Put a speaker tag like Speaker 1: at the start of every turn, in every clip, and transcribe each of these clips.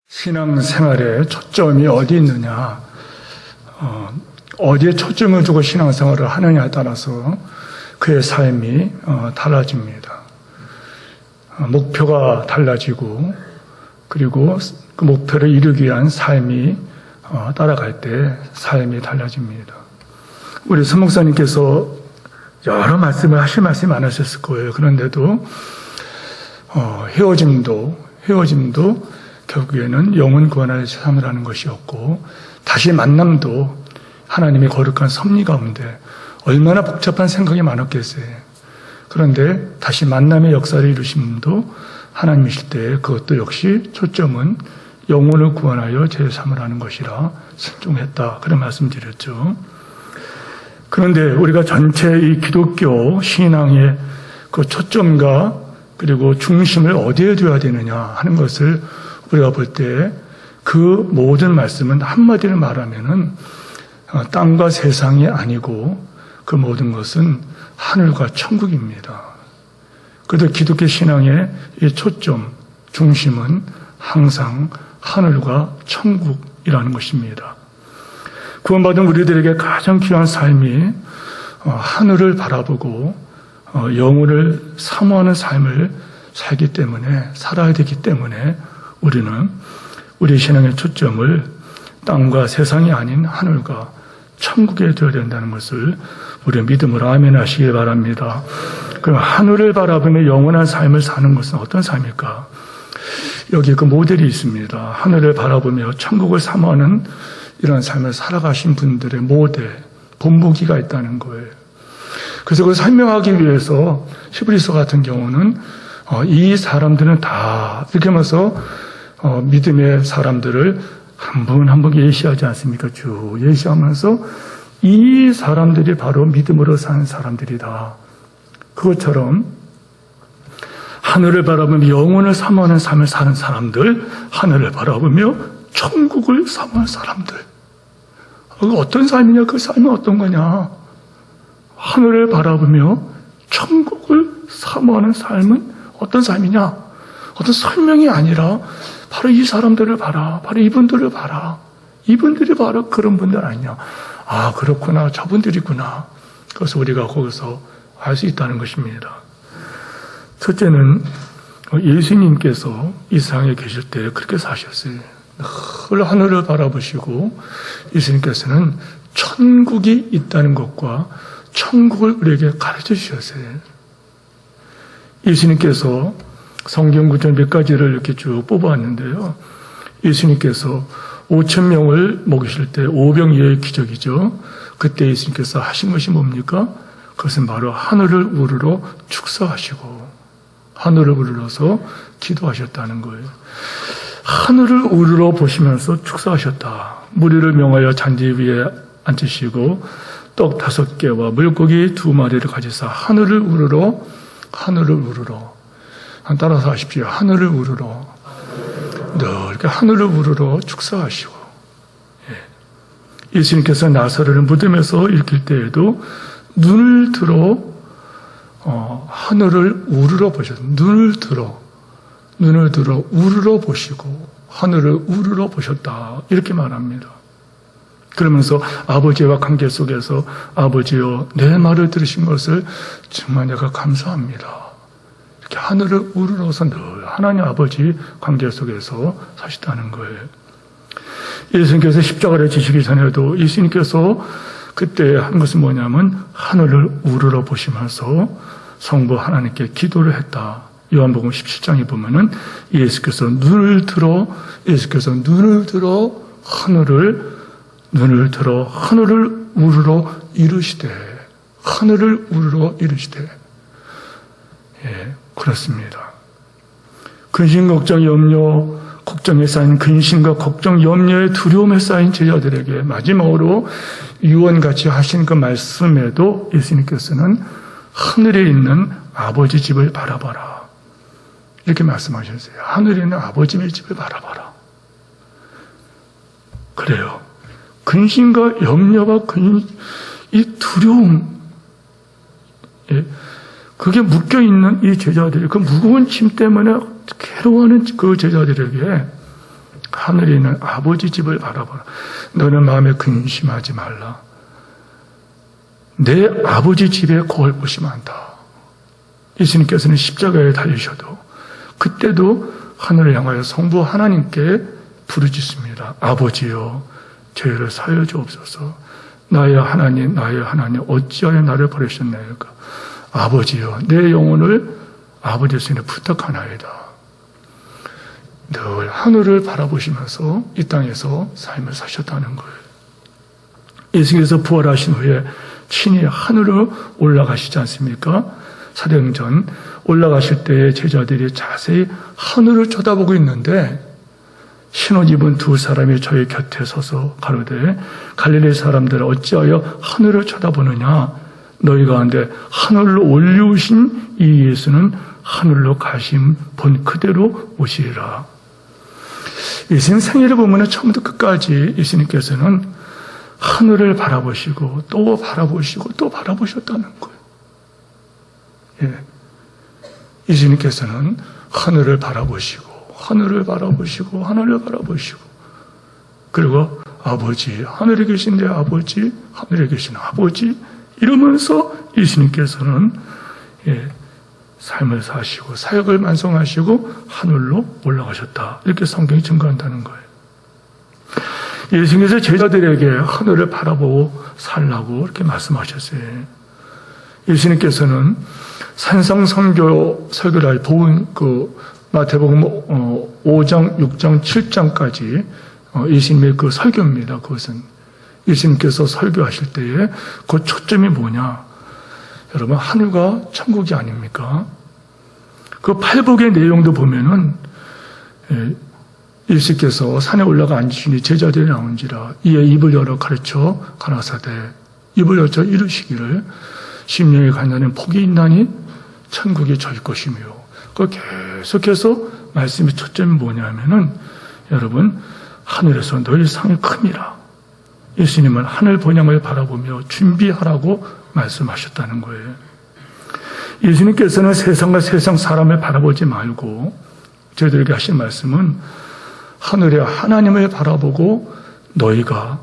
Speaker 1: 신앙생활의 초점이 어디 있느냐, 어디에 초점을 두고 신앙생활을 하느냐에 따라서 그의 삶이 달라집니다. 목표가 달라지고, 그리고 그 목표를 이루기 위한 삶이 따라갈 때 삶이 달라집니다. 우리 서 목사님께서 여러 말씀을 하실 말씀이 많으셨을 거예요. 그런데도 헤어짐도 결국에는 영혼 구원하는 삶을 하는 것이었고, 다시 만남도 하나님의 거룩한 섭리 가운데 얼마나 복잡한 생각이 많았겠어요. 그런데 다시 만남의 역사를 이루신 분도 하나님이실 때 그것도 역시 초점은 영혼을 구원하여 제3을 하는 것이라 순종했다. 그런 말씀드렸죠. 그런데 우리가 전체 이 기독교 신앙의 그 초점과 그리고 중심을 어디에 둬야 되느냐 하는 것을 우리가 볼 때 그 모든 말씀은 한마디로 말하면은 땅과 세상이 아니고 그 모든 것은 하늘과 천국입니다. 그래도 기독교 신앙의 이 초점, 중심은 항상 하늘과 천국이라는 것입니다. 구원받은 우리들에게 가장 귀한 삶이 하늘을 바라보고 영혼을 사모하는 삶을 살아야 되기 때문에 우리는 우리 신앙의 초점을 땅과 세상이 아닌 하늘과 천국에 둬야 된다는 것을 우리 믿음으로 아멘 하시기 바랍니다. 그럼 하늘을 바라보며 영원한 삶을 사는 것은 어떤 삶일까? 여기 그 모델이 있습니다. 하늘을 바라보며 천국을 사모하는 이런 삶을 살아가신 분들의 모델, 본보기가 있다는 거예요. 그래서 그걸 설명하기 위해서 히브리서 같은 경우는 이 사람들은 다 이렇게 하면서 믿음의 사람들을 한 분 한 분 예시하지 않습니까? 쭉 예시하면서 이 사람들이 바로 믿음으로 사는 사람들이다. 그것처럼 하늘을 바라보며 영혼을 사모하는 삶을 사는 사람들, 하늘을 바라보며 천국을 사모하는 사람들. 어떤 삶이냐? 그 삶은 어떤 거냐? 하늘을 바라보며 천국을 사모하는 삶은 어떤 삶이냐? 어떤 설명이 아니라 바로 이 사람들을 봐라. 바로 이분들을 봐라. 이분들이 바로 그런 분들 아니냐. 아, 그렇구나. 저분들이구나. 그래서 우리가 거기서 알 수 있다는 것입니다. 첫째는 예수님께서 이 세상에 계실 때 그렇게 사셨어요. 늘 하늘을 바라보시고 예수님께서는 천국이 있다는 것과 천국을 우리에게 가르쳐 주셨어요. 예수님께서 성경 구절 몇 가지를 이렇게 쭉 뽑아왔는데요. 예수님께서 5,000명을 먹이실 때 오병이어의 기적이죠. 그때 예수님께서 하신 것이 뭡니까? 그것은 바로 하늘을 우러러 축사하시고 하늘을 우러러서 기도하셨다는 거예요. 하늘을 우러러 보시면서 축사하셨다. 무리를 명하여 잔디 위에 앉으시고 떡 5개와 물고기 2마리를 가지사 하늘을 우러러 따라서 하십시오. 하늘을 우러러 늘 이렇게 하늘을 우러러 축사하시고, 예수님께서 나사로를 무덤에서 일으킬 때에도 눈을 들어 하늘을 우러러 보셨다. 눈을 들어 우러러 보시고 하늘을 우러러 보셨다. 이렇게 말합니다. 그러면서 아버지와 관계 속에서 아버지여 내 말을 들으신 것을 정말 내가 감사합니다. 이렇게 하늘을 우러러서 늘 하나님 아버지 관계 속에서 사시다는 거예요. 예수님께서 십자가를 지시기 전에도 예수님께서 그때 한 것은 뭐냐면 하늘을 우러러 보시면서 성부 하나님께 기도를 했다. 요한복음 17장에 보면은 예수께서 눈을 들어 하늘을 우러러 이르시되 그렇습니다. 근심, 걱정, 염려, 걱정에 쌓인 근심과 걱정, 염려에 두려움에 쌓인 제자들에게 마지막으로 유언같이 하신 그 말씀에도 예수님께서는 하늘에 있는 아버지 집을 바라봐라. 이렇게 말씀하셨어요. 하늘에 있는 아버지의 집을 바라봐라. 그래요. 근심과 염려가 이 두려움, 그게 묶여있는 이 제자들이 그 무거운 짐 때문에 괴로워하는 그 제자들에게 하늘에 있는 아버지 집을 바라보라. 너는 마음에 근심하지 말라. 내 아버지 집에 거할 곳이 많다. 예수님께서는 십자가에 달리셔도 그때도 하늘을 향하여 성부 하나님께 부르짖습니다. 아버지여, 죄를 사여 주옵소서. 나의 하나님, 나의 하나님, 어찌하여 나를 버리셨나이까. 아버지여, 내 영혼을 아버지의 손에 부탁하나이다. 늘 하늘을 바라보시면서 이 땅에서 삶을 사셨다는 거예요. 예수께서 부활하신 후에 친히 하늘로 올라가시지 않습니까? 사도행전 올라가실 때 제자들이 자세히 하늘을 쳐다보고 있는데 신옷 입은 두 사람이 저희 곁에 서서 가로되 갈릴리 사람들 어찌하여 하늘을 쳐다보느냐? 너희 가운데 하늘로 올리우신 이 예수는 하늘로 가심 본 그대로 오시리라. 예수님 생애를 보면 처음부터 끝까지 예수님께서는 하늘을 바라보시고 또 바라보시고 또 바라보셨다는 거예요. 예. 예수님께서는 하늘을 바라보시고 하늘을 바라보시고 하늘을 바라보시고 그리고 아버지, 하늘에 계신 내 아버지, 하늘에 계신 아버지 이러면서 예수님께서는 삶을 사시고 사역을 완성하시고 하늘로 올라가셨다. 이렇게 성경이 증거한다는 거예요. 예수님께서 제자들에게 하늘을 바라보고 살라고 이렇게 말씀하셨어요. 예수님께서는 산상선교 설교를 할 마태복음 5장, 6장, 7장까지 예수님의 그 설교입니다. 그것은 예수님께서 설교하실 때에 그 초점이 뭐냐? 여러분, 하늘과 천국이 아닙니까? 그 팔복의 내용도 보면은 예수께서 산에 올라가 앉으시니 제자들이 나온지라 이에 입을 열어 가르쳐 가라사대 입을 열어 이르시기를 심령의 가난한 복이 있나니 천국이 저희 것이며 그 계속해서 말씀의 초점이 뭐냐면은 여러분 하늘에서 너희 상이 큼이라. 예수님은 하늘 본향을 바라보며 준비하라고 말씀하셨다는 거예요. 예수님께서는 세상과 세상 사람을 바라보지 말고 저희들에게 하신 말씀은 하늘의 하나님을 바라보고 너희가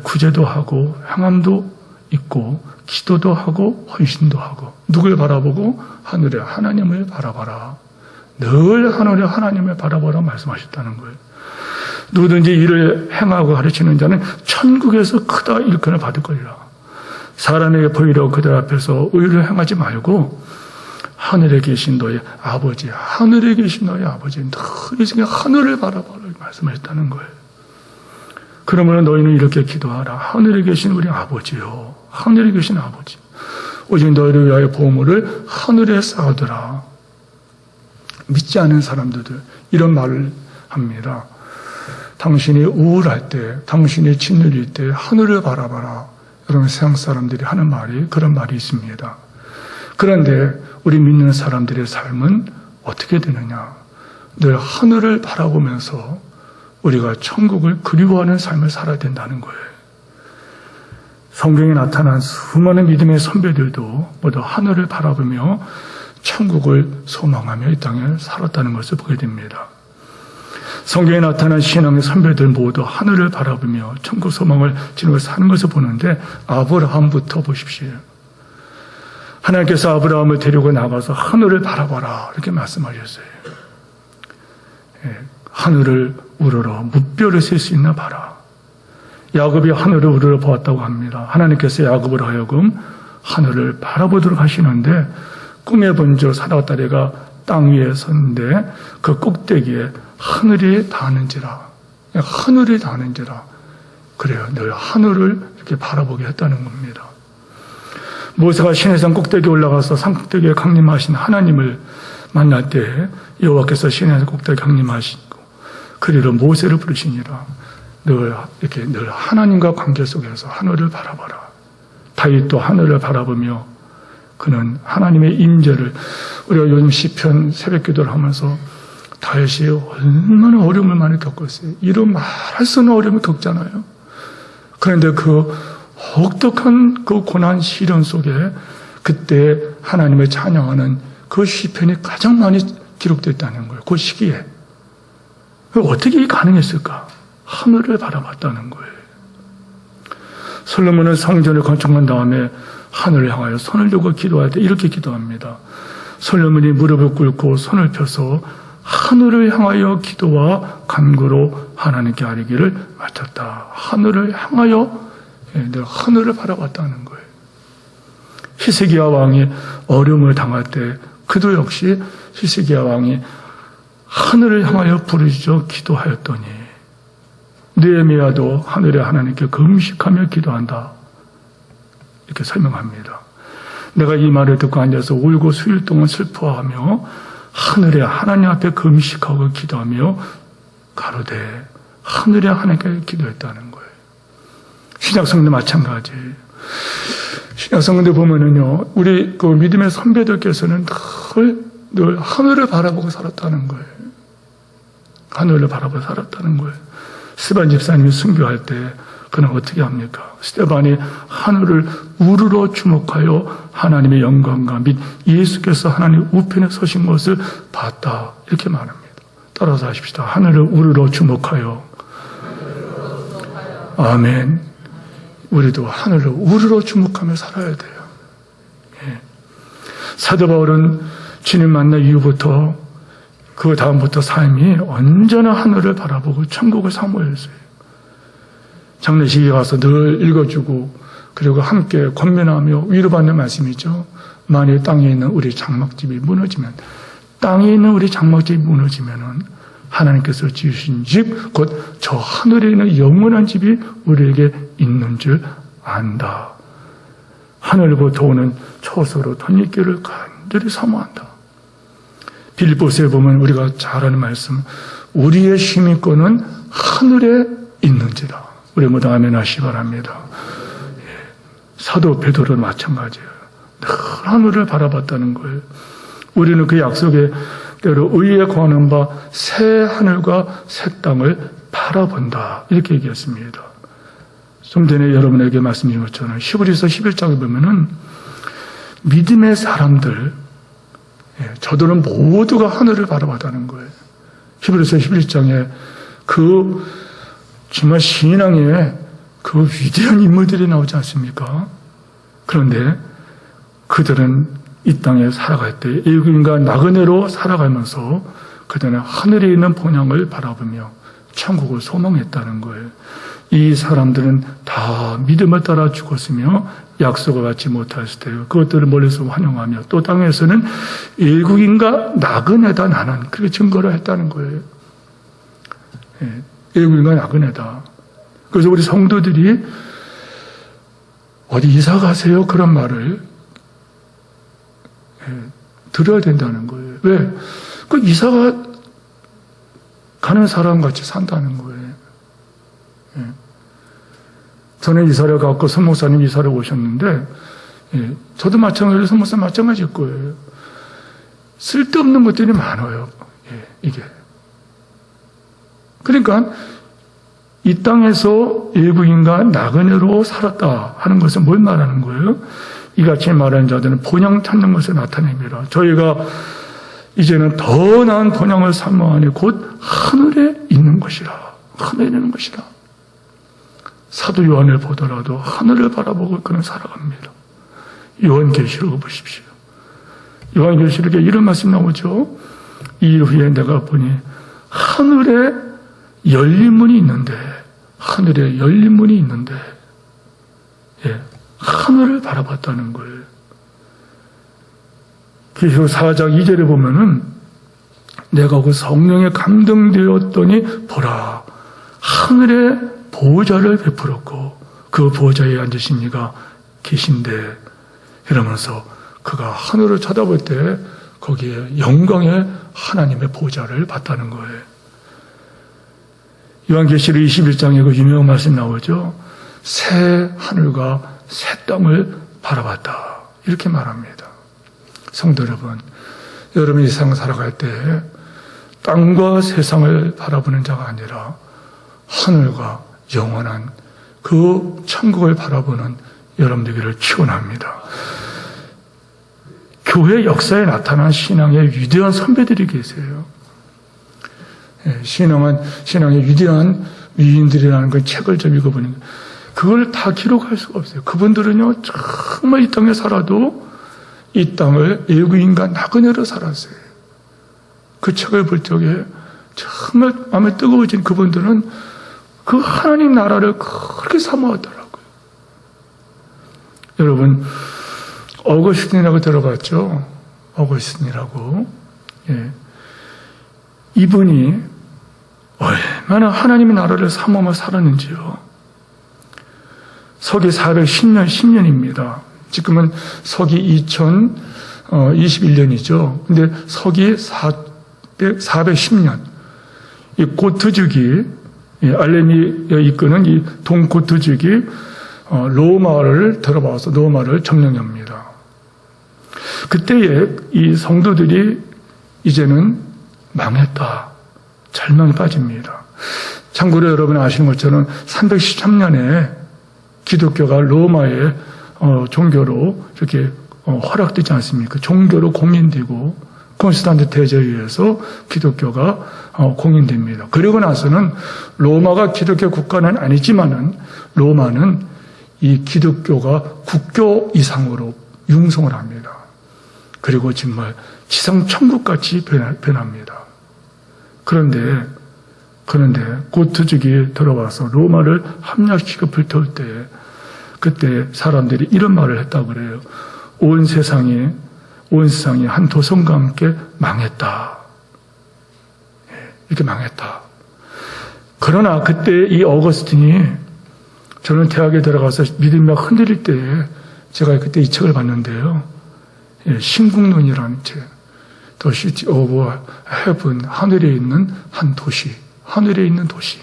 Speaker 1: 구제도 하고 향함도 있고 기도도 하고 헌신도 하고 누굴 바라보고 하늘의 하나님을 바라봐라. 늘 하늘의 하나님을 바라보라 말씀하셨다는 거예요. 누구든지 이를 행하고 가르치는 자는 천국에서 크다 일컬음을 받을 거리라. 사람에게 보이려고 그들 앞에서 의를 행하지 말고 하늘에 계신 너희 아버지, 하늘에 계신 너희 아버지, 늘 이 중에 하늘을 바라봐라 말씀하셨다는 거예요. 그러면 너희는 이렇게 기도하라. 하늘에 계신 우리 아버지요, 하늘에 계신 아버지, 오직 너희를 위하여 보물을 하늘에 쌓아두라. 믿지 않은 사람들 이런 말을 합니다. 당신이 우울할 때, 당신이 짓눌릴 때 하늘을 바라봐라. 여러분 세상 사람들이 하는 말이 그런 말이 있습니다. 그런데 우리 믿는 사람들의 삶은 어떻게 되느냐? 늘 하늘을 바라보면서 우리가 천국을 그리워하는 삶을 살아야 된다는 거예요. 성경에 나타난 수많은 믿음의 선배들도 모두 하늘을 바라보며 천국을 소망하며 이 땅에 살았다는 것을 보게 됩니다. 성경에 나타난 신앙의 선배들 모두 하늘을 바라보며 천국 소망을 지니고 사는 것을 보는데 아브라함부터 보십시오. 하나님께서 아브라함을 데리고 나가서 하늘을 바라봐라 이렇게 말씀하셨어요. 하늘을 우러러 무뼈를 셀 수 있나 봐라. 야곱이 하늘을 우러러 보았다고 합니다. 하나님께서 야곱으로 하여금 하늘을 바라보도록 하시는데 꿈에 본 저 사다와 딸애가 땅 위에 섰는데 그 꼭대기에 하늘이 닿는지라. 하늘이 닿는지라. 그래요. 늘 하늘을 이렇게 바라보게 했다는 겁니다. 모세가 시내산 꼭대기에 올라가서 산 꼭대기에 강림하신 하나님을 만날 때 여호와께서 시내산 꼭대기에 강림하시고 그리로 모세를 부르시니라. 늘 이렇게 늘 하나님과 관계 속에서 하늘을 바라봐라. 다윗도 하늘을 바라보며 그는 하나님의 임재를 우리가 요즘 시편 새벽기도를 하면서 다윗이 얼마나 어려움을 많이 겪었어요. 이런 말할 수 없는 어려움을 겪잖아요. 그런데 그 혹독한 그 고난 시련 속에 그때 하나님을 찬양하는 그 시편이 가장 많이 기록됐다는 거예요. 그 시기에. 어떻게 가능했을까? 하늘을 바라봤다는 거예요. 솔로몬은 성전을 건축한 다음에 하늘을 향하여 손을 들고 기도할 때 이렇게 기도합니다. 솔로몬이 무릎을 꿇고 손을 펴서 하늘을 향하여 기도와 간구로 하나님께 아뢰기를 마쳤다. 하늘을 향하여 내가 하늘을 바라봤다는 거예요. 히스기야 왕이 어려움을 당할 때 그도 역시 히스기야 왕이 하늘을 향하여 부르짖어 기도하였더니 느헤미야도 하늘의 하나님께 금식하며 기도한다. 이렇게 설명합니다. 내가 이 말을 듣고 앉아서 울고 수일 동안 슬퍼하며 하늘의 하나님 앞에 금식하고 기도하며 가로되 하늘의 하나님께 기도했다는 거예요. 신약성도 마찬가지. 신약성도 보면은요, 우리 그 믿음의 선배들께서는 늘 하늘을 바라보고 살았다는 거예요. 하늘을 바라보고 살았다는 거예요. 스테반 집사님이 순교할 때 그는 어떻게 합니까? 스테반이 하늘을 우러러 주목하여 하나님의 영광과 및 예수께서 하나님 우편에 서신 것을 봤다. 이렇게 말합니다. 따라서 하십시다. 하늘을 우러러 주목하여. 아멘. 우리도 하늘을 우러러 주목하며 살아야 돼요. 예. 사도 바울은 주님 만난 이후부터 그 다음부터 삶이 언제나 하늘을 바라보고 천국을 사모했어요. 장례식에 가서 늘 읽어주고 그리고 함께 권면하며 위로받는 말씀이죠. 만일 땅에 있는 우리 장막집이 무너지면, 땅에 있는 우리 장막집이 무너지면은 하나님께서 지으신 집, 곧 저 하늘에 있는 영원한 집이 우리에게 있는 줄 안다. 하늘로부터 오는 초소로 덧입기를 간절히 사모한다. 빌립보서에 보면 우리가 잘 아는 말씀, 우리의 시민권은 하늘에 있는지라. 우리 모두 아멘 하시기 바랍니다. 예. 사도 베드로는 마찬가지예요. 늘 하늘을 바라봤다는 거예요. 우리는 그 약속의 대로 의에 거하는 바 새 하늘과 새 땅을 바라본다. 이렇게 얘기했습니다. 좀 전에 여러분에게 말씀드린 것처럼 히브리서 11장에 보면은 믿음의 사람들, 저들은 모두가 하늘을 바라봤다는 거예요. 히브리서 11장에 그 정말 신앙의 그 위대한 인물들이 나오지 않습니까? 그런데 그들은 이 땅에 살아갈 때 일꾼과 나그네로 살아가면서 그들은 하늘에 있는 본향을 바라보며 천국을 소망했다는 거예요. 이 사람들은 다 믿음을 따라 죽었으며 약속을 받지 못했을 때요. 그것들을 멀리서 환영하며 또 땅에서는 일국인과 나그네다 나는 그렇게 증거를 했다는 거예요. 일국인과 나그네다. 그래서 우리 성도들이 어디 이사 가세요? 그런 말을 들어야 된다는 거예요. 왜? 그 이사가 가는 사람 같이 산다는 거예요. 저는 이사를 갖고 선목사님 이사를 오셨는데, 저도 마찬가지로 선목사 마찬가지일 거예요. 쓸데없는 것들이 많아요. 이게. 그러니까 이 땅에서 일부인과 나그네로 살았다 하는 것은 뭘 말하는 거예요? 이같이 말하는 자들은 본향 찾는 것을 나타냅니다. 저희가 이제는 더 나은 본향을 사모하니 곧 하늘에 있는 것이라. 하늘에 있는 것이라. 사도 요한을 보더라도 하늘을 바라보고 그는 살아갑니다. 요한계시록을 보십시오. 요한계시록에 이런 말씀 나오죠. 이후에 내가 보니 하늘에 열린 문이 있는데, 하늘에 열린 문이 있는데, 하늘을 바라봤다는 거예요. 계시록 4장 2절에 보면은 내가 그 성령에 감동되었더니 보라, 하늘에 보호자를 베풀었고 그 보호자에 앉으신 이가 계신데, 이러면서 그가 하늘을 쳐다볼 때 거기에 영광의 하나님의 보호자를 봤다는 거예요. 요한계시록 21장에 그 유명한 말씀 나오죠. 새 하늘과 새 땅을 바라봤다. 이렇게 말합니다. 성도 여러분, 여러분이 세상 살아갈 때 땅과 세상을 바라보는 자가 아니라 하늘과 영원한 그 천국을 바라보는 여러분 되기를 축원합니다. 교회 역사에 나타난 신앙의 위대한 선배들이 계세요. 신앙의 위대한 위인들이라는 그 책을 좀 읽어보니까 그걸 다 기록할 수가 없어요. 그분들은요, 정말 이 땅에 살아도 이 땅을 애구인과 나그네로 살았어요. 그 책을 볼 적에 정말 마음에 뜨거워진 그분들은 그 하나님 나라를 그렇게 사모하더라고요. 여러분, 어거스틴이라고 들어봤죠? 어거스틴이라고. 예. 이분이 얼마나 하나님의 나라를 사모하며 살았는지요. 서기 410년입니다. 지금은 서기 2021년이죠. 근데 서기 410년. 이 고트족이, 알레미에 이끄는 이 동고트족이 로마를 들어와서 로마를 점령합니다. 그때에 이 성도들이 이제는 망했다. 절망에 빠집니다. 참고로 여러분 아시는 것처럼 313년에 기독교가 로마의 종교로 이렇게 허락되지 않습니까? 종교로 공인되고 콘스탄트 대제에 의해서 기독교가 공인됩니다. 그리고 나서는 로마가 기독교 국가는 아니지만은 로마는 이 기독교가 국교 이상으로 융성을 합니다. 그리고 정말 지상 천국같이 변합니다. 그런데 고트족이 들어와서 로마를 함락시켜 불태울 때 그때 사람들이 이런 말을 했다고 그래요. 온 세상이 한 도성과 함께 망했다. 이렇게 망했다. 그러나 그때 이 어거스틴이 저는 대학에 들어가서 믿음이 막 흔들릴 때에 제가 그때 이 책을 봤는데요. 신국론이라는 책. The City of Heaven, 하늘에 있는 한 도시. 하늘에 있는 도시.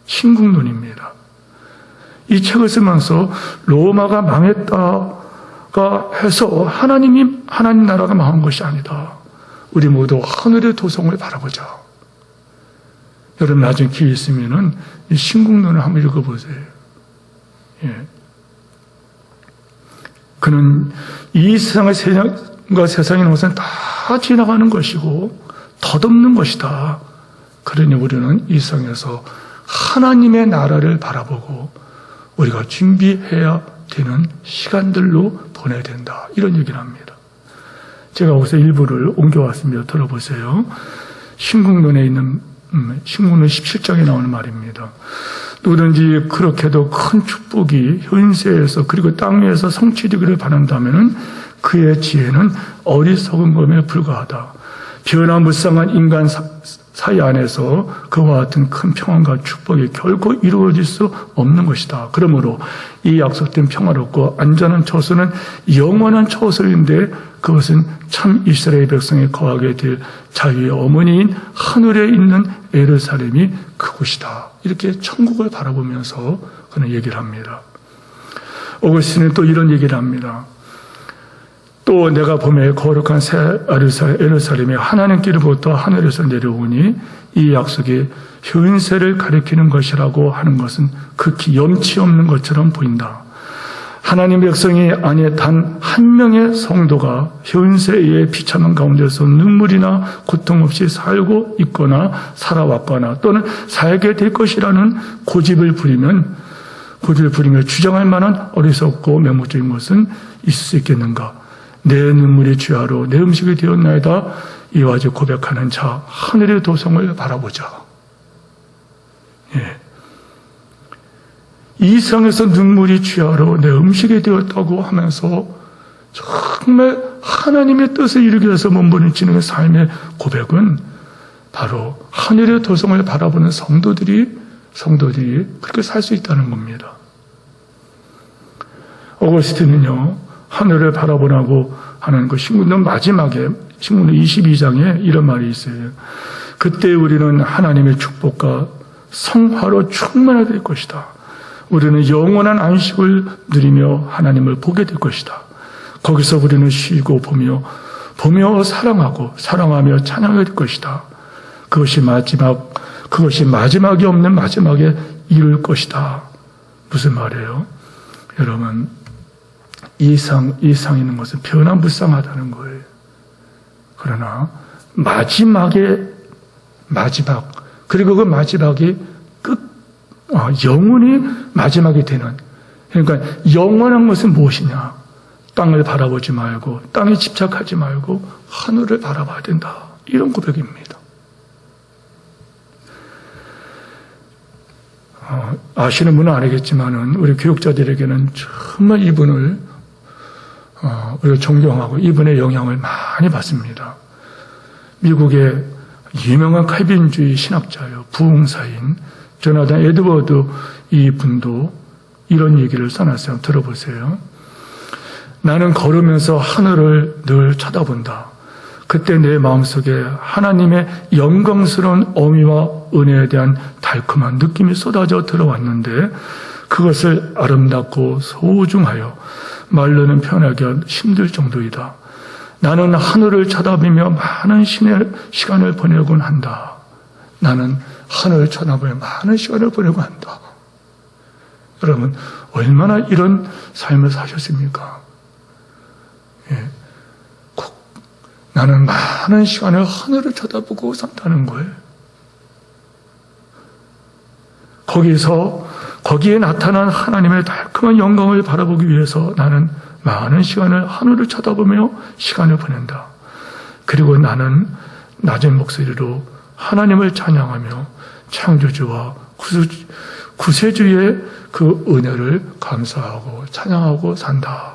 Speaker 1: 신국론입니다. 이 책을 쓰면서 로마가 망했다가 해서 하나님 나라가 망한 것이 아니다. 우리 모두 하늘의 도성을 바라보자. 여러분 나중에 기회 있으면은 이 신국론을 한번 읽어보세요. 예. 그는 이 세상과 세상의 것은 다 지나가는 것이고 덧없는 것이다. 그러니 우리는 이 세상에서 하나님의 나라를 바라보고 우리가 준비해야 되는 시간들로 보내야 된다. 이런 얘기를 합니다. 제가 여기서 일부를 옮겨왔습니다. 들어보세요. 신국론에 있는 신국론 17장에 나오는 말입니다. 누구든지 그렇게도 큰 축복이 현세에서 그리고 땅 위에서 성취되기를 바란다면 그의 지혜는 어리석은 것에 불과하다. 변화무쌍한 인간 사이 안에서 그와 같은 큰 평안과 축복이 결코 이루어질 수 없는 것이다. 그러므로 이 약속된 평화롭고 안전한 처소는 영원한 처소인데 그것은 참 이스라엘 백성이 거하게 될 자유의 어머니인 하늘에 있는 예루살렘이 그곳이다. 이렇게 천국을 바라보면서 그는 얘기를 합니다. 오거스틴은 또 이런 얘기를 합니다. 또 내가 봄에 거룩한 새 예루살렘이 하나님께로부터 하늘에서 내려오니 이 약속이 현세를 가리키는 것이라고 하는 것은 극히 염치 없는 것처럼 보인다. 하나님 백성이 아니 단 한 명의 성도가 현세의 비참한 가운데서 눈물이나 고통 없이 살고 있거나 살아왔거나 또는 살게 될 것이라는 고집을 부리며 주장할 만한 어리석고 맹목적인 것은 있을 수 있겠는가? 내 눈물이 주야로 내 음식이 되었나이다. 이와 같이 고백하는 자 하늘의 도성을 바라보자. 예. 이 세상에서 눈물이 주야로 내 음식이 되었다고 하면서 정말 하나님의 뜻을 이루기 위해서 몸부림치는 삶의 고백은 바로 하늘의 도성을 바라보는 성도들이 그렇게 살 수 있다는 겁니다. 어거스틴은요, 하늘을 바라보라고 하는 그 신국론 마지막에 신국론 22장에 이런 말이 있어요. 그때 우리는 하나님의 축복과 성화로 충만하게 될 것이다. 우리는 영원한 안식을 누리며 하나님을 보게 될 것이다. 거기서 우리는 쉬고 보며 사랑하며 찬양하게 될 것이다. 그것이 마지막이 없는 마지막에 이룰 것이다. 무슨 말이에요? 여러분, 이상 있는 것은 변화무쌍하다는 거예요. 그러나 마지막에 마지막, 그리고 그 마지막이 영원히 마지막이 되는, 그러니까 영원한 것은 무엇이냐? 땅을 바라보지 말고 땅에 집착하지 말고 하늘을 바라봐야 된다. 이런 고백입니다. 아시는 분은 알겠지만은 우리 교육자들에게는 정말 이분을 우리가 존경하고 이분의 영향을 많이 받습니다. 미국의 유명한 칼빈주의 신학자예요. 부흥사인 조나단 에드워드 이분도 이런 얘기를 써놨어요. 들어보세요. 나는 걸으면서 하늘을 늘 쳐다본다. 그때 내 마음속에 하나님의 영광스러운 어미와 은혜에 대한 달콤한 느낌이 쏟아져 들어왔는데 그것을 아름답고 소중하여 말로는 표현하기 힘들 정도이다. 나는 하늘을 쳐다보며 많은 시간을 보내곤 한다. 나는 하늘을 쳐다보며 많은 시간을 보내곤 한다. 여러분, 얼마나 이런 삶을 사셨습니까? 예. 나는 많은 시간을 하늘을 쳐다보고 산다는 거예요. 거기에 나타난 하나님의 달콤한 영광을 바라보기 위해서 나는 많은 시간을 하늘을 쳐다보며 시간을 보낸다. 그리고 나는 낮은 목소리로 하나님을 찬양하며 창조주와 구세주의 그 은혜를 감사하고 찬양하고 산다.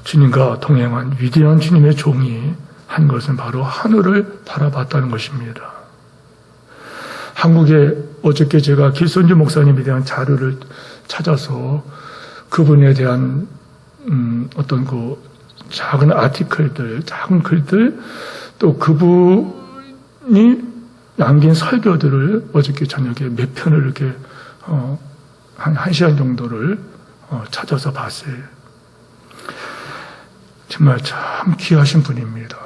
Speaker 1: 주님과 동행한 위대한 주님의 종이 한 것은 바로 하늘을 바라봤다는 것입니다. 한국에 어저께 제가 길손주 목사님에 대한 자료를 찾아서 그분에 대한 어떤 그 작은 아티클들, 작은 글들, 또 그분이 남긴 설교들을 어저께 저녁에 몇 편을 이렇게 한 시간 정도를 찾아서 봤어요. 정말 참 귀하신 분입니다.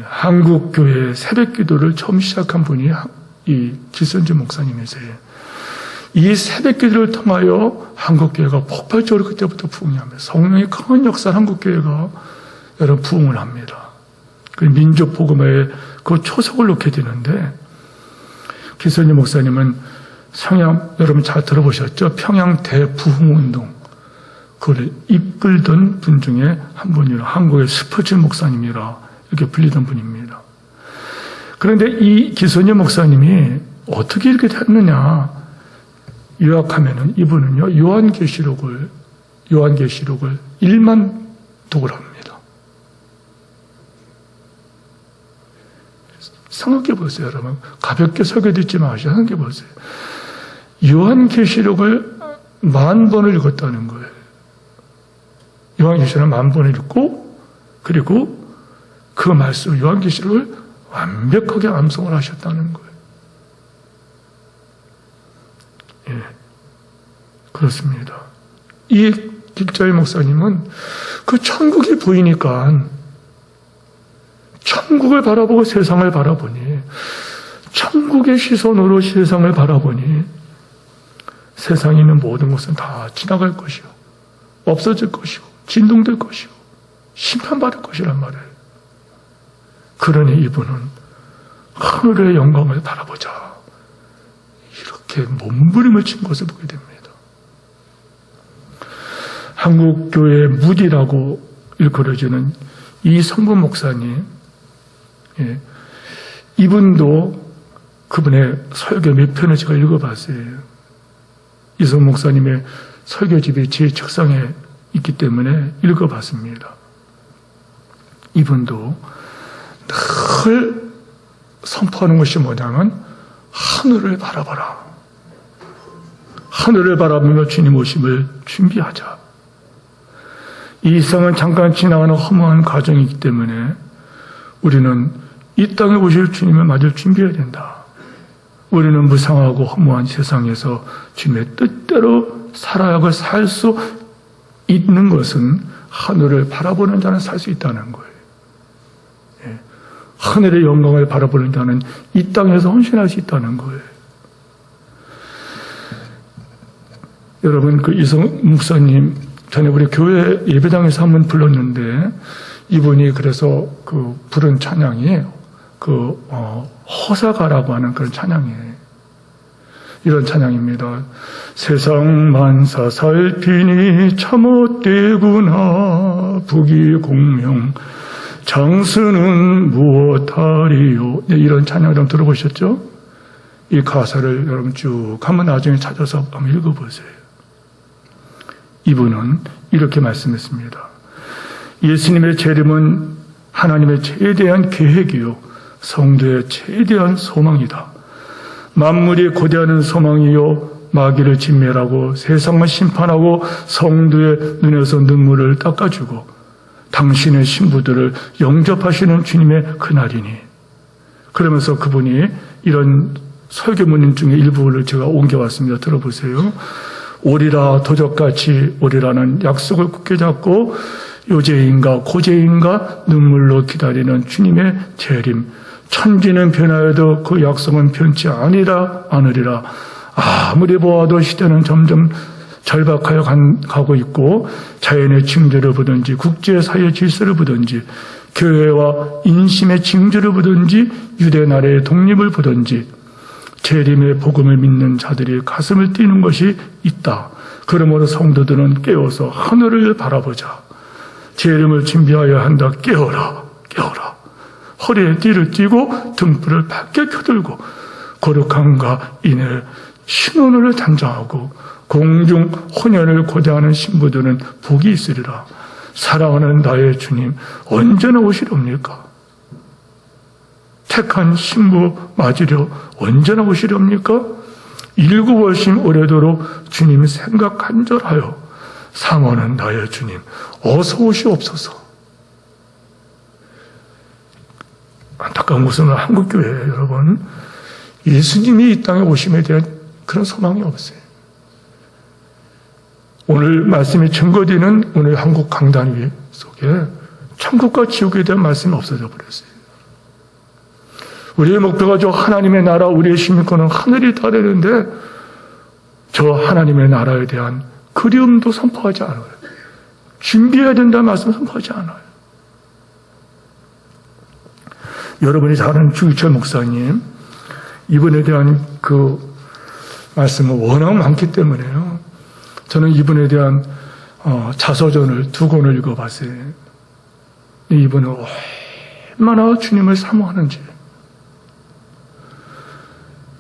Speaker 1: 한국 교회 새벽 기도를 처음 시작한 분이 이 길손주 목사님이세요. 이 새벽 기도를 통하여 한국 교회가 폭발적으로 그때부터 부흥합니다. 성령의 강한 역사를 한국 교회가 여러분 부흥을 합니다. 그 민족 복음의 그 초석을 놓게 되는데 길손주 목사님은 여러분 잘 들어보셨죠? 평양 대부흥운동 그를 이끌던 분 중에 한 분이라 한국의 스포츠 목사님이라 이렇게 불리던 분입니다. 그런데 이 길손주 목사님이 어떻게 이렇게 됐느냐 요약하면은 이분은요 요한계시록을 1만 독을 합니다. 생각해 보세요, 여러분. 가볍게 설교 듣지 마시고 생각해 보세요. 요한계시록을 10,000번을 읽었다는 거예요. 요한계시록을 10,000번을 읽고 그리고 그 말씀 요한계시록을 완벽하게 암송을 하셨다는 거예요. 예, 그렇습니다. 이 길자의 목사님은 그 천국이 보이니까 천국을 바라보고 세상을 바라보니 천국의 시선으로 세상을 바라보니 세상에 있는 모든 것은 다 지나갈 것이요 없어질 것이고 진동될 것이고 심판받을 것이란 말이에요. 그러니 이분은 하늘의 영광을 바라보자 이렇게 몸부림을 친 것을 보게 됩니다. 한국교회 무디라고 일컬어지는 이 성부 목사님, 이분도 그분의 설교 몇 편을 제가 읽어봤어요. 이성 목사님의 설교집이 제 책상에 있기 때문에 읽어봤습니다. 이분도 늘 선포하는 것이 뭐냐면 하늘을 바라봐라. 하늘을 바라보며 주님 오심을 준비하자. 이 세상은 잠깐 지나가는 허무한 과정이기 때문에 우리는 이 땅에 오실 주님을 맞을 준비해야 된다. 우리는 무상하고 허무한 세상에서 주님의 뜻대로 살아가고 살 수 있는 것은 하늘을 바라보는 자는 살 수 있다는 거예요. 하늘의 영광을 바라보는 자는 이 땅에서 헌신할 수 있다는 거예요. 여러분, 그 이성 목사님, 전에 우리 교회 예배당에서 한번 불렀는데, 이분이 그래서 그 부른 찬양이 허사가라고 하는 그런 찬양이에요. 이런 찬양입니다. 세상 만사 살피니 참헛되구나. 부귀공명 장수는 무엇하리요. 이런 찬양을 좀 들어보셨죠? 이 가사를 여러분 쭉 한번 나중에 찾아서 한번 읽어보세요. 이분은 이렇게 말씀했습니다. 예수님의 재림은 하나님의 최대한 계획이요 성도의 최대한 소망이다. 만물이 고대하는 소망이요 마귀를 진멸하고 세상을 심판하고 성도의 눈에서 눈물을 닦아주고 당신의 신부들을 영접하시는 주님의 그날이니. 그러면서 그분이 이런 설교문 중에 일부를 제가 옮겨왔습니다. 들어보세요. 오리라 도적같이 오리라는 약속을 굳게 잡고 요제인가 고제인가 눈물로 기다리는 주님의 재림. 천지는 변하여도 그 약속은 변치 않으리라. 아무리 보아도 시대는 점점 절박하여 가고 있고 자연의 징조를 보든지 국제사회의 질서를 보든지 교회와 인심의 징조를 보든지 유대 나라의 독립을 보든지 재림의 복음을 믿는 자들이 가슴을 뛰는 것이 있다. 그러므로 성도들은 깨어서 하늘을 바라보자. 재림을 준비하여야 한다. 깨어라. 허리에 띠를 띠고 등불을 밝게 켜들고 거룩함과 인의 신혼을 단장하고 공중 혼연을 고대하는 신부들은 복이 있으리라. 사랑하는 나의 주님 언제나 오시렵니까? 택한 신부 맞으려 언제나 오시렵니까? 일구월심 오래도록 주님 생각 간절하여 사모하는 나의 주님 어서 오시옵소서. 안타까운 것은 한국교회에 여러분 예수님이 이 땅에 오심에 대한 그런 소망이 없어요. 오늘 말씀이 증거되는 오늘 한국 강단 속에 천국과 지옥에 대한 말씀이 없어져 버렸어요. 우리의 목표가 저 하나님의 나라, 우리의 시민권은 하늘이 따르는데 저 하나님의 나라에 대한 그리움도 선포하지 않아요. 준비해야 된다는 말씀을 선포하지 않아요. 여러분이 잘 아는 주기철 목사님, 이분에 대한 그 말씀은 워낙 많기 때문에요. 저는 이분에 대한 자서전을 2권을 읽어봤어요. 이분은 얼마나 주님을 사모하는지.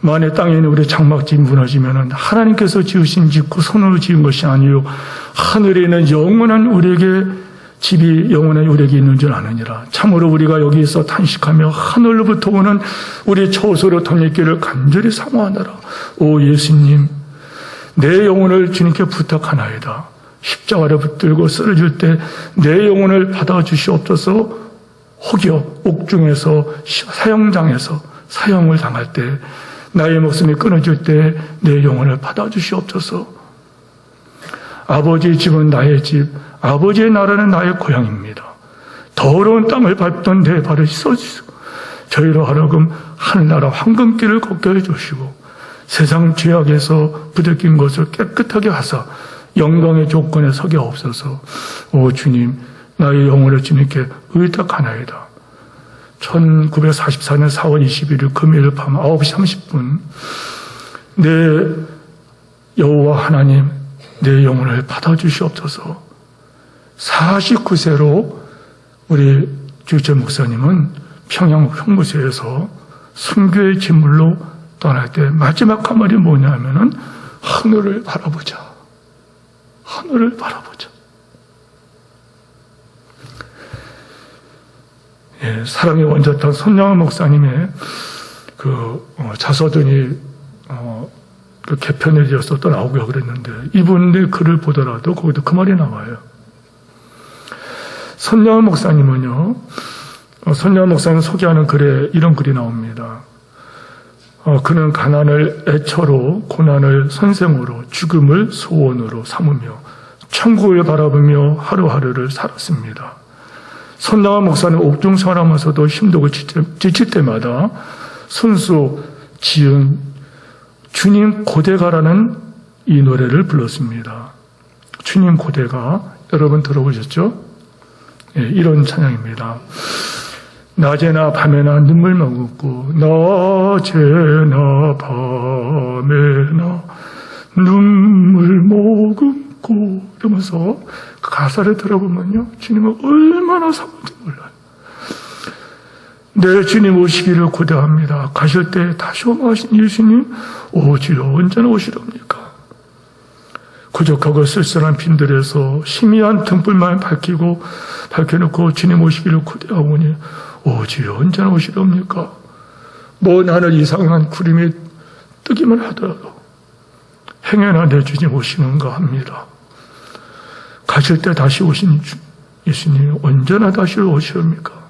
Speaker 1: 만에 땅에 있는 우리 장막집이 무너지면 하나님께서 지으신 집, 그 손으로 지은 것이 아니요 하늘에 있는 영원한 우리에게 집이 영원히 우리에게 있는 줄 아느니라. 참으로 우리가 여기서 탄식하며 하늘로부터 오는 우리 처소로 통일기를 간절히 사모하노라. 오 예수님, 내 영혼을 주님께 부탁하나이다. 십자가를 붙들고 쓰러질 때 내 영혼을 받아주시옵소서. 혹여 옥중에서 사형장에서 사형을 당할 때 나의 목숨이 끊어질 때 내 영혼을 받아주시옵소서. 아버지의 집은 나의 집, 아버지의 나라는 나의 고향입니다. 더러운 땅을 밟던 내 발을 씻어주시고 저희로 하여금 하늘나라 황금길을 걷게 해주시고 세상 죄악에서 부대낀 것을 깨끗하게 하사 영광의 조건에 서게 없어서. 오 주님, 나의 영혼을 주님께 의탁하나이다. 1944년 4월 21일 금요일 밤 9시 30분 내 여호와 하나님, 내 영혼을 받아주시옵소서. 49세로 우리 주기철 목사님은 평양 형무소에서 순교의 제물로 떠날 때 마지막 한 말이 뭐냐면은 하늘을 바라보자. 하늘을 바라보자. 예, 사랑의 원자탄 손양원 목사님의 자서전이 그 개편에 이어서 또 나오고 그랬는데 이분의 글을 보더라도 거기도 그 말이 나와요. 손양원 목사님은요, 손양원 목사님 소개하는 글에 이런 글이 나옵니다. 그는 가난을 애처로, 고난을 선생으로, 죽음을 소원으로 삼으며 천국을 바라보며 하루하루를 살았습니다. 손양원 목사는 옥중 생활하면서도 힘들고 지칠 때마다 손수 지은 주님 고대가라는 이 노래를 불렀습니다. 주님 고대가, 여러분 들어보셨죠? 예, 이런 찬양입니다. 낮에나 밤에나 눈물 머금고 낮에나 밤에나 눈물 머금고 이러면서 그 가사를 들어보면요, 주님은 얼마나 사랑인지 몰라요. 내 주님 오시기를 고대합니다. 가실 때 다시 오마하신 예수님, 오주여 언제나 오시렵니까? 부족하고 쓸쓸한 빈들에서 희미한 등불만 밝혀놓고 주님 오시기를 고대하오니 오주여 언제나 오시렵니까? 먼 하늘 이상한 구름이 뜨기만 하더라도 행여나 내 주님 오시는가 합니다. 가실 때 다시 오신 예수님 언제나 다시 오시렵니까?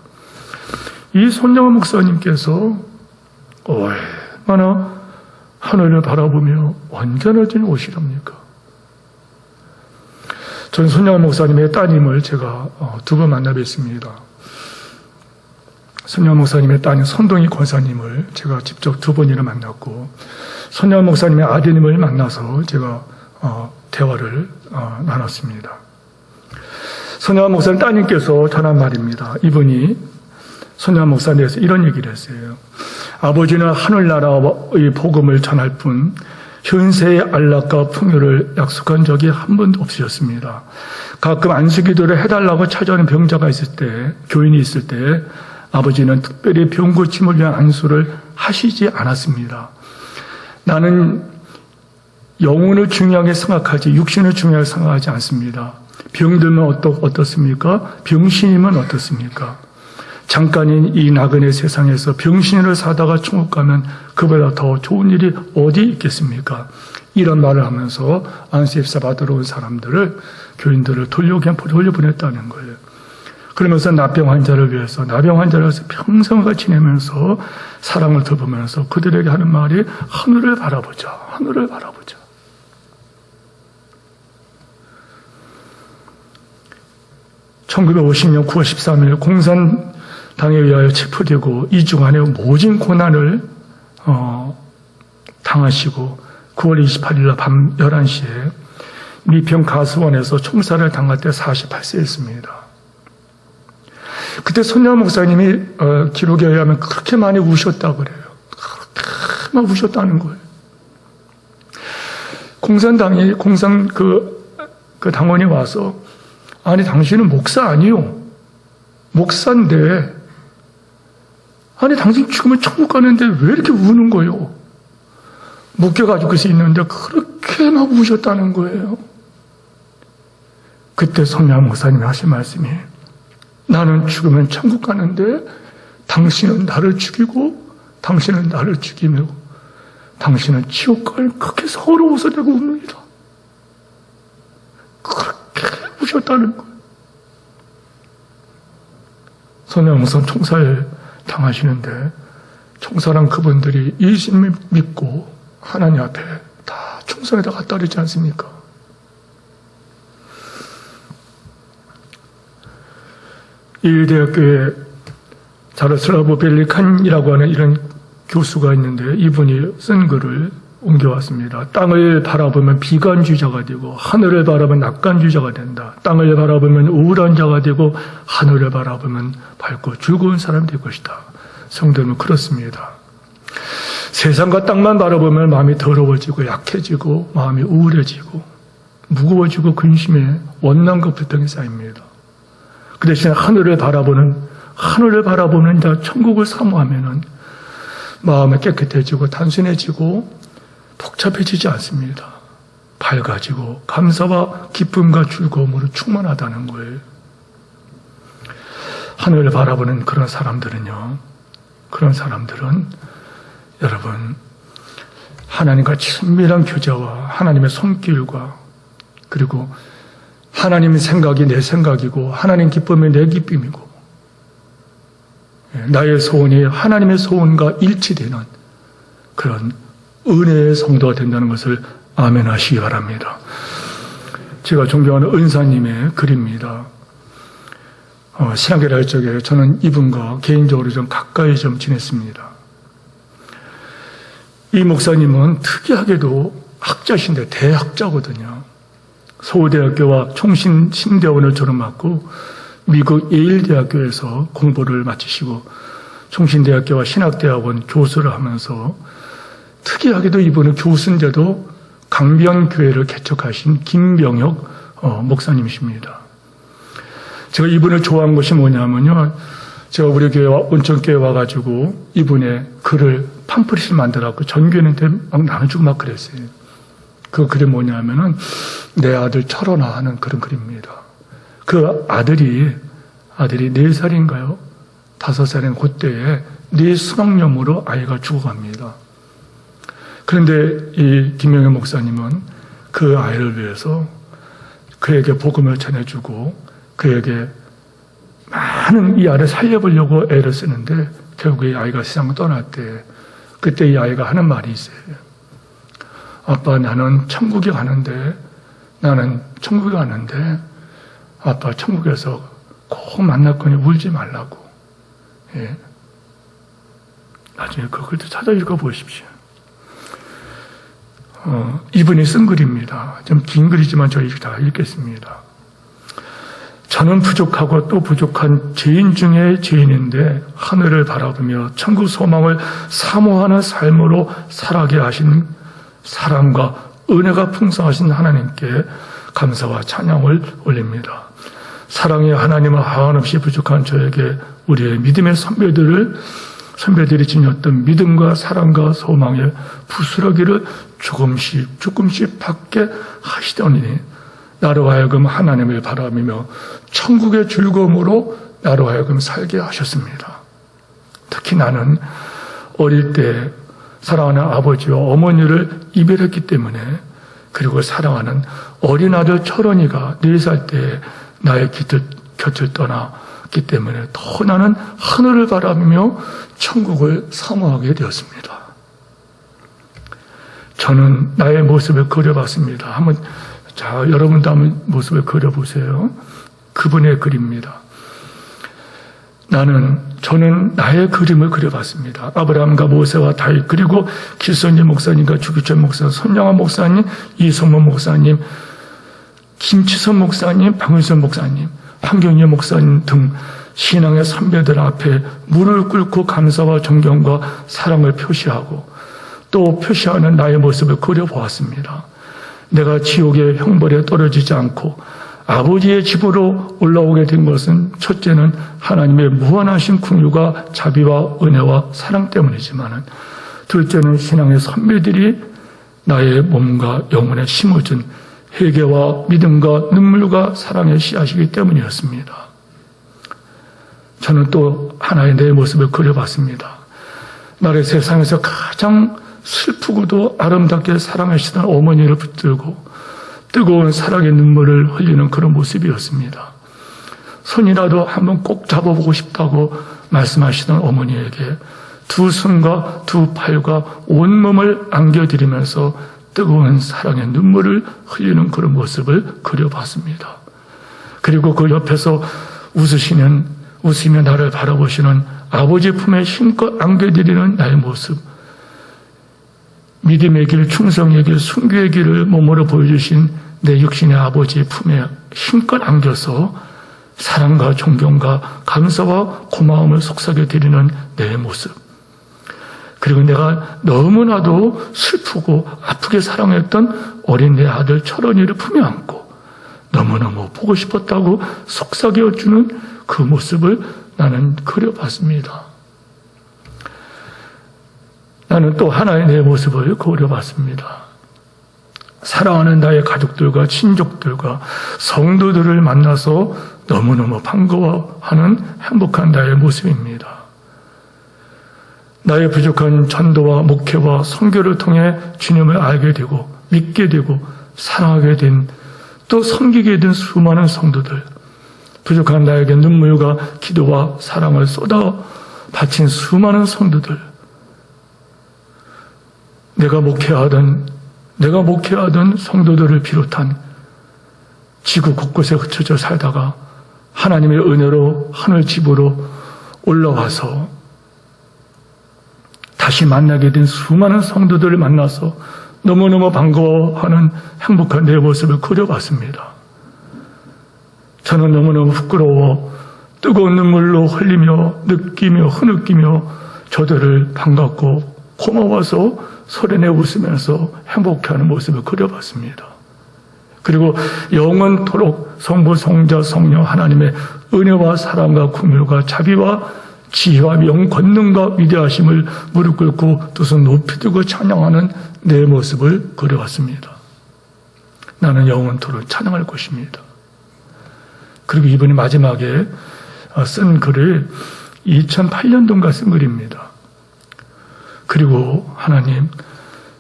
Speaker 1: 이 손양원 목사님께서 얼마나 하늘을 바라보며 언제나 주님 오시렵니까? 저는 손양원 목사님의 따님을 제가 두 번 만나 뵀습니다. 손양원 목사님의 따님 손동희 권사님을 제가 직접 두 번이나 만났고, 손양원 목사님의 아드님을 만나서 제가 대화를 나눴습니다. 손양원 목사님 따님께서 전한 말입니다. 이분이 손양원 목사님에 대해서 이런 얘기를 했어요. 아버지는 하늘나라의 복음을 전할 뿐 현세의 안락과 풍요를 약속한 적이 한 번도 없으셨습니다. 가끔 안수기도를 해달라고 찾아오는 병자가 있을 때, 교인이 있을 때 아버지는 특별히 병 고침을 위한 안수를 하시지 않았습니다. 나는 영혼을 중요하게 생각하지 육신을 중요하게 생각하지 않습니다. 병들면 어떻습니까? 병신이면 어떻습니까? 잠깐인 이 나그네 세상에서 병신으로 사다가 천국 가면 그보다 더 좋은 일이 어디 있겠습니까? 이런 말을 하면서 안수입사 받으러 온 사람들을, 교인들을 돌려보냈다는 거예요. 그러면서 나병 환자를 위해서, 나병 환자를 위해서 평생을 지내면서 사랑을 더보면서 그들에게 하는 말이 하늘을 바라보자, 하늘을 바라보자. (1950년 9월 13일) 공산당에 의하여 체포되고 2주 안에 모진 고난을 당하시고 9월 28일 밤 11시에 미평 가수원에서 총살을 당할 때 48세였습니다. 그때 손양원 목사님이 기록에 의하면 그렇게 많이 우셨다고 그래요. 그렇게 많이 우셨다는 거예요. 공산당이 그 당원이 와서, 아니 당신은 목사 아니요, 목사인데 아니 당신 죽으면 천국 가는데 왜 이렇게 우는 거요? 묶여가지고 그래서 있는데 그렇게 막 우셨다는 거예요. 그때 손양원 목사님이 하신 말씀이, 나는 죽으면 천국 가는데 당신은 나를 죽이고 당신은 나를 죽이며 당신은 지옥 갈, 그렇게 서러워서 내가 웁니다. 그렇게 우셨다는 거예요. 손양원 목사님 총살 당하시는데 총살한 그분들이 예수님을 믿고 하나님 앞에 다 충성에다 갖다 드리지 않습니까? 예일대학교에 자로슬라보 벨리칸이라고 하는 이런 교수가 있는데, 이분이 쓴 글을 옮겨왔습니다. 땅을 바라보면 비관주의자가 되고 하늘을 바라보면 낙관주의자가 된다. 땅을 바라보면 우울한 자가 되고 하늘을 바라보면 밝고 즐거운 사람이 될 것이다. 성도는 그렇습니다. 세상과 땅만 바라보면 마음이 더러워지고 약해지고 마음이 우울해지고 무거워지고 근심에 원망과 불평이 쌓입니다. 그 대신 하늘을 바라보는 자, 천국을 사모하면은 마음이 깨끗해지고 단순해지고 복잡해지지 않습니다. 밝아지고 감사와 기쁨과 즐거움으로 충만하다는 거예요. 하늘을 바라보는 그런 사람들은 여러분, 하나님과 친밀한 교제와 하나님의 손길과, 그리고 하나님의 생각이 내 생각이고 하나님 기쁨이 내 기쁨이고 나의 소원이 하나님의 소원과 일치되는 그런 은혜의 성도가 된다는 것을 아멘 하시기 바랍니다. 제가 존경하는 은사님의 글입니다. 신학교를 할 적에 저는 이분과 개인적으로 좀 가까이 좀 지냈습니다. 이 목사님은 특이하게도 학자신데 대학자거든요. 서울대학교와 총신대원을 졸업하고 미국 예일대학교에서 공부를 마치시고 총신대학교와 신학대학원 교수를 하면서 특이하게도 이분은 교수인데도 강변교회를 개척하신 김병혁 목사님이십니다. 제가 이분을 좋아한 것이 뭐냐면요. 제가 우리 교회 온천교회 와가지고 이분의 글을 팜프렛을 만들어갖고 전교회한테 막 나눠주고 막 그랬어요. 그 글이 뭐냐면은 내 아들 철원아 하는 그런 글입니다. 그 아들이 4살인가요? 5살인 그때에 뇌수막염으로 아이가 죽어갑니다. 그런데 이 김영애 목사님은 그 아이를 위해서 그에게 복음을 전해주고 그에게 많은 이 아이를 살려보려고 애를 쓰는데 결국에 이 아이가 세상을 떠났대. 그때 이 아이가 하는 말이 있어요. 아빠 나는 천국에 가는데 아빠 천국에서 꼭 만날 거니 울지 말라고. 예. 나중에 그 글도 찾아 읽어보십시오. 이분이 쓴 글입니다. 좀 긴 글이지만 저희 다 읽겠습니다. 저는 부족하고 또 부족한 죄인 중에 죄인인데 하늘을 바라보며 천국 소망을 사모하는 삶으로 살아가게 하신 사랑과 은혜가 풍성하신 하나님께 감사와 찬양을 올립니다. 사랑의 하나님은 한없이 부족한 저에게 우리의 믿음의 선배들이 지녔던 믿음과 사랑과 소망의 부스러기를 조금씩 받게 하시더니 나로 하여금 하나님을 바라보며 천국의 즐거움으로 나로 하여금 살게 하셨습니다. 특히 나는 어릴 때 사랑하는 아버지와 어머니를 이별했기 때문에 그리고 사랑하는 어린 아들 철원이가 4살 때 나의 곁을 떠났기 때문에 더 나는 하늘을 바라보며 천국을 사모하게 되었습니다. 저는 나의 모습을 그려봤습니다. 여러분도 한번 모습을 그려보세요. 그분의 글입니다. 저는 나의 그림을 그려봤습니다. 아브라함과 모세와 다윗 그리고 길선지 목사님과 주기철 목사, 손영환 목사님, 이성문 목사님, 김치선 목사님, 방윤선 목사님, 황경희 목사님 등 신앙의 선배들 앞에 무릎을 꿇고 감사와 존경과 사랑을 표시하고 또 표시하는 나의 모습을 그려보았습니다. 내가 지옥의 형벌에 떨어지지 않고 아버지의 집으로 올라오게 된 것은 첫째는 하나님의 무한하신 긍휼과 자비와 은혜와 사랑 때문이지만 둘째는 신앙의 선배들이 나의 몸과 영혼에 심어준 회개와 믿음과 눈물과 사랑의 씨앗이기 때문이었습니다. 저는 또 하나의 내 모습을 그려봤습니다. 나를 세상에서 가장 슬프고도 아름답게 사랑하시던 어머니를 붙들고 뜨거운 사랑의 눈물을 흘리는 그런 모습이었습니다. 손이라도 한번 꼭 잡아보고 싶다고 말씀하시던 어머니에게 두 손과 두 팔과 온몸을 안겨드리면서 뜨거운 사랑의 눈물을 흘리는 그런 모습을 그려봤습니다. 그리고 그 옆에서 웃으시며 나를 바라보시는 아버지 품에 힘껏 안겨드리는 나의 모습, 믿음의 길, 충성의 길, 순교의 길을 몸으로 보여주신 내 육신의 아버지의 품에 힘껏 안겨서 사랑과 존경과 감사와 고마움을 속삭여 드리는 내 모습. 그리고 내가 너무나도 슬프고 아프게 사랑했던 어린 내 아들 철원이를 품에 안고 너무너무 보고 싶었다고 속삭여주는 그 모습을 나는 그려봤습니다. 나는 또 하나의 내 모습을 그려봤습니다. 사랑하는 나의 가족들과 친족들과 성도들을 만나서 너무너무 반가워하는 행복한 나의 모습입니다. 나의 부족한 전도와 목회와 선교를 통해 주님을 알게 되고 믿게 되고 사랑하게 된 또 섬기게 된 수많은 성도들, 부족한 나에게 눈물과 기도와 사랑을 쏟아 바친 수많은 성도들, 내가 목회하던 성도들을 비롯한 지구 곳곳에 흩어져 살다가 하나님의 은혜로 하늘 집으로 올라와서 다시 만나게 된 수많은 성도들을 만나서 너무너무 반가워하는 행복한 내 모습을 그려봤습니다. 저는 너무너무 부끄러워 뜨거운 눈물로 흘리며 느끼며 흐느끼며 저들을 반갑고 고마워서 소리내 웃으면서 행복해하는 모습을 그려봤습니다. 그리고 영원토록 성부, 성자, 성령 하나님의 은혜와 사랑과 긍휼과 자비와 지혜와 영권능과 위대하심을 무릎 꿇고 두 손 높이 들고 찬양하는 내 모습을 그려왔습니다. 나는 영원토록 찬양할 것입니다. 그리고 이번에 마지막에 쓴 글을 2008년도인가 쓴 글입니다. 그리고 하나님,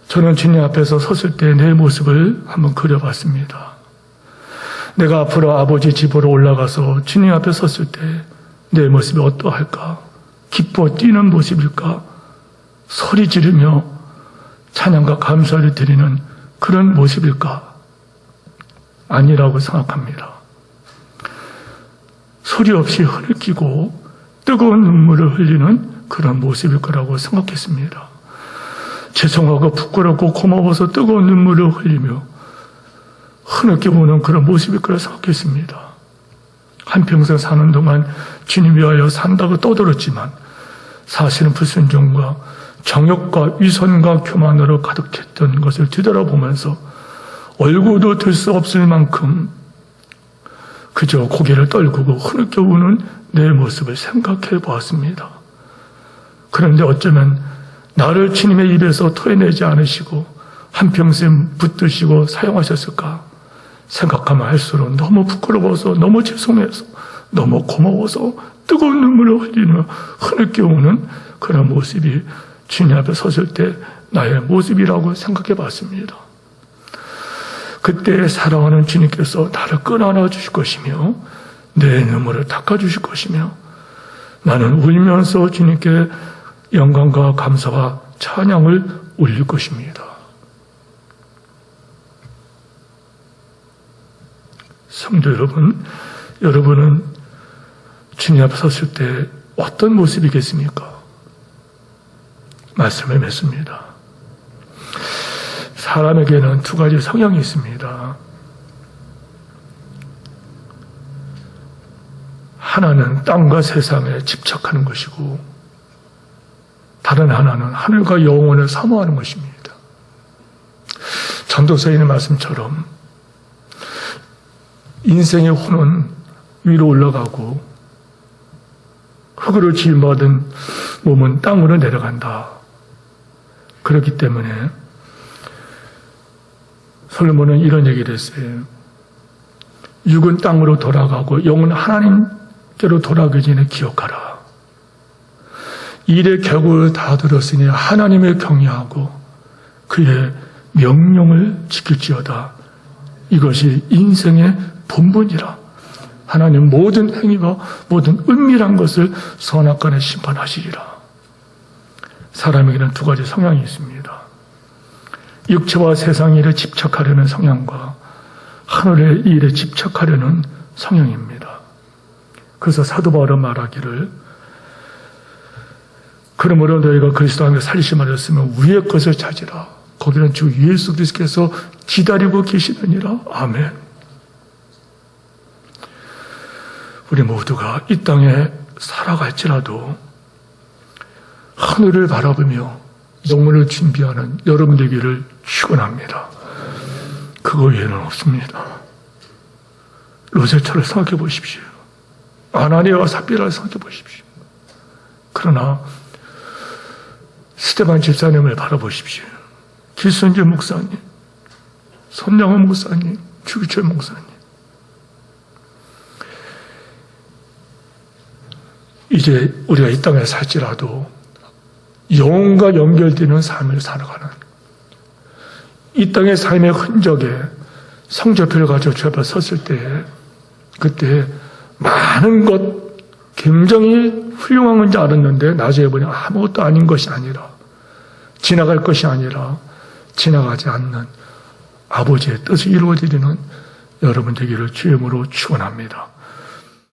Speaker 1: 저는 주님 앞에서 섰을 때 내 모습을 한번 그려봤습니다. 내가 앞으로 아버지 집으로 올라가서 주님 앞에 섰을 때 내 모습이 어떠할까? 기뻐 뛰는 모습일까? 소리 지르며 찬양과 감사를 드리는 그런 모습일까? 아니라고 생각합니다. 소리 없이 흐느끼고 뜨거운 눈물을 흘리는 그런 모습일 거라고 생각했습니다. 죄송하고 부끄럽고 고마워서 뜨거운 눈물을 흘리며 흐느껴보는 그런 모습일 거라 생각했습니다. 한평생 사는 동안 주님 위하여 산다고 떠들었지만 사실은 불순종과 정욕과 위선과 교만으로 가득했던 것을 뒤돌아보면서 얼굴도 들 수 없을 만큼 그저 고개를 떨구고 흐느껴 우는 내 모습을 생각해 보았습니다. 그런데 어쩌면 나를 주님의 입에서 토해내지 않으시고 한평생 붙드시고 사용하셨을까? 생각하면 할수록 너무 부끄러워서, 너무 죄송해서, 너무 고마워서 뜨거운 눈물을 흘리며 흐느껴 우는 그런 모습이 주님 앞에 섰을 때 나의 모습이라고 생각해 봤습니다. 그때 사랑하는 주님께서 나를 끌어안아 주실 것이며 내 눈물을 닦아 주실 것이며 나는 울면서 주님께 영광과 감사와 찬양을 올릴 것입니다. 성도 여러분, 여러분은 주님 앞에 섰을 때 어떤 모습이겠습니까? 말씀을 맺습니다. 사람에게는 두 가지 성향이 있습니다. 하나는 땅과 세상에 집착하는 것이고 다른 하나는 하늘과 영혼을 사모하는 것입니다. 전도서에 있는 말씀처럼 인생의 혼은 위로 올라가고 흙으로 지음받은 몸은 땅으로 내려간다. 그렇기 때문에 솔로몬은 이런 얘기를 했어요. 육은 땅으로 돌아가고 영은 하나님께로 돌아가기 전에 기억하라. 일의 결국을 다 들었으니 하나님을 경외하고 그의 명령을 지킬지어다. 이것이 인생의 본분이라. 하나님 모든 행위와 모든 은밀한 것을 선악간에 심판하시리라. 사람에게는 두 가지 성향이 있습니다. 육체와 세상 일에 집착하려는 성향과 하늘의 일에 집착하려는 성향입니다. 그래서 사도 바울은 말하기를 그러므로 너희가 그리스도 안에 살리심을 하였으면 위의 것을 찾으라. 거기는 주 예수 그리스도께서 기다리고 계시느니라. 아멘. 우리 모두가 이 땅에 살아갈지라도 하늘을 바라보며 영혼을 준비하는 여러분 되기를 축원합니다. 그거 외에는 없습니다. 로제차를 생각해 보십시오. 아나니아와 삽비라를 생각해 보십시오. 그러나 스테반 집사님을 바라보십시오. 길선재 목사님, 손양원 목사님, 주기철 목사님. 이제 우리가 이 땅에 살지라도 영혼과 연결되는 삶을 살아가는 이 땅의 삶의 흔적에 성적표를 가지고 주 앞에 섰을 때 그때 많은 것 굉장히 훌륭한 건지 알았는데 나중에 보니 아무것도 아닌 것이 아니라 지나갈 것이 아니라 지나가지 않는 아버지의 뜻을 이루어지는 여러분 되기를 주의 이름으로 축원합니다.